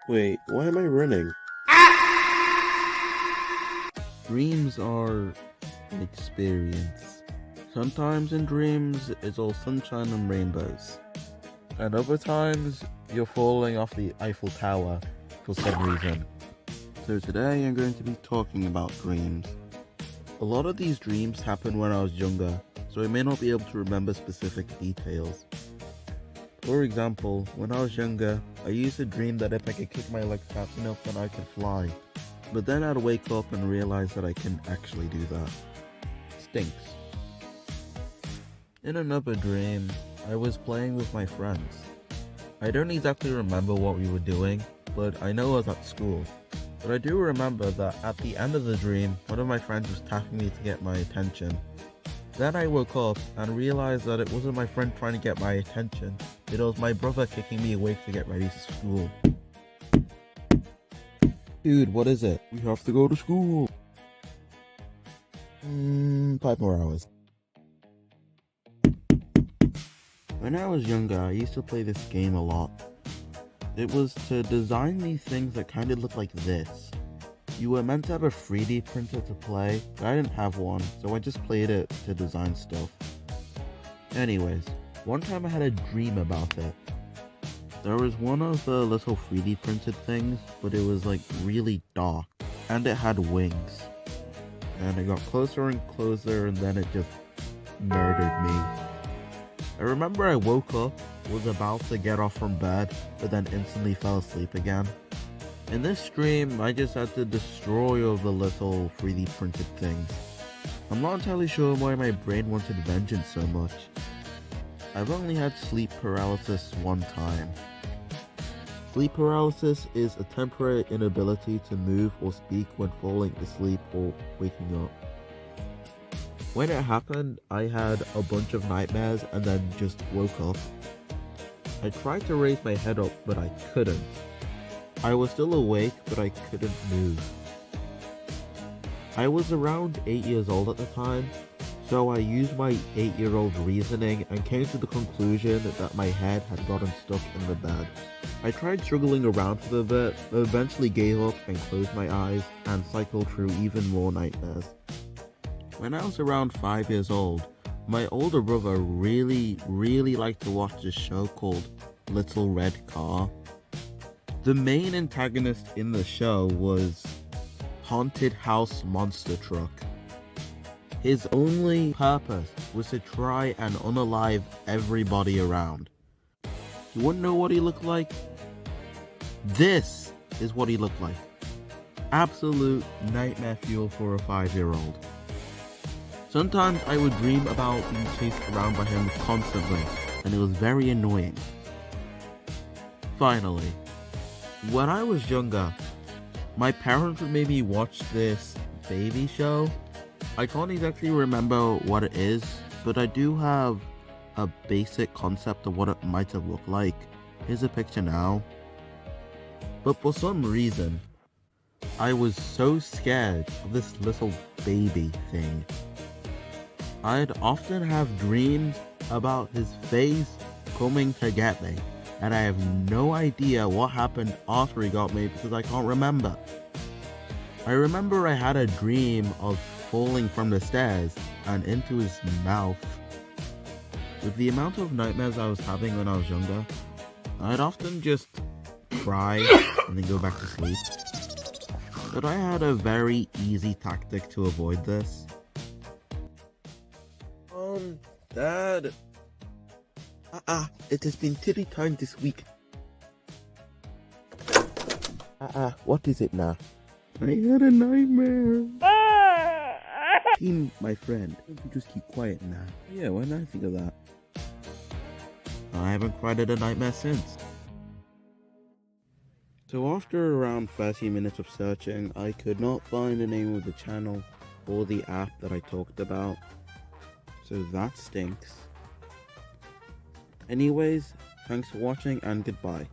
Wait, why am I running? Dreams are an experience. Sometimes in dreams, it's all sunshine and rainbows. And other times, you're falling off the Eiffel Tower for some reason. So today I'm going to be talking about dreams. A lot of these dreams happened when I was younger, so I may not be able to remember specific details. For example, when I was younger, I used to dream that if I could kick my legs fast enough then I could fly. But then I'd wake up and realize that I couldn't actually do that. Stinks. In another dream, I was playing with my friends. I don't exactly remember what we were doing, but I know I was at school. But I do remember that at the end of the dream, one of my friends was tapping me to get my attention. Then I woke up and realized that it wasn't my friend trying to get my attention, it was my brother kicking me awake to get ready to school. Dude, what is it? We have to go to school. 5 more hours. When I was younger, I used to play this game a lot. It was to design these things that kind of look like this. You were meant to have a 3D printer to play, but I didn't have one, so I just played it to design stuff. Anyways, one time I had a dream about it. There was one of the little 3D printed things, but it was like really dark, and it had wings. And it got closer and closer, and then it just murdered me. I remember I woke up, was about to get off from bed, but then instantly fell asleep again. In this dream, I just had to destroy all the little 3D printed things. I'm not entirely sure why my brain wanted vengeance so much. I've only had sleep paralysis one time. Sleep paralysis is a temporary inability to move or speak when falling asleep or waking up. When it happened, I had a bunch of nightmares and then just woke up. I tried to raise my head up, but I couldn't. I was still awake, but I couldn't move. I was around 8 years old at the time, so I used my 8-year-old reasoning and came to the conclusion that my head had gotten stuck in the bed. I tried struggling around for a bit, but eventually gave up and closed my eyes and cycled through even more nightmares. When I was around 5 years old, my older brother really liked to watch this show called Little Red Car. The main antagonist in the show was Haunted House Monster Truck. His only purpose was to try and unalive everybody around. You wanna know what he looked like? This is what he looked like. Absolute nightmare fuel for a 5-year-old. Sometimes I would dream about being chased around by him constantly, and it was very annoying. Finally, when I was younger, my parents would make me watch this baby show. I can't exactly remember what it is, but I do have a basic concept of what it might have looked like. Here's a picture now. But for some reason, I was so scared of this little baby thing. I'd often have dreams about his face coming to get me, and I have no idea what happened after he got me because I can't remember. I remember I had a dream of falling from the stairs and into his mouth. With the amount of nightmares I was having when I was younger, I'd often just cry and then go back to sleep. But I had a very easy tactic to avoid this. Dad. It has been titty time this week. What is it now? I had a nightmare. Team, my friend, you just keep quiet now. Yeah, why did I think of that? I haven't cried at a nightmare since. So after around 30 minutes of searching, I could not find the name of the channel or the app that I talked about. So that stinks. Anyways, thanks for watching and goodbye.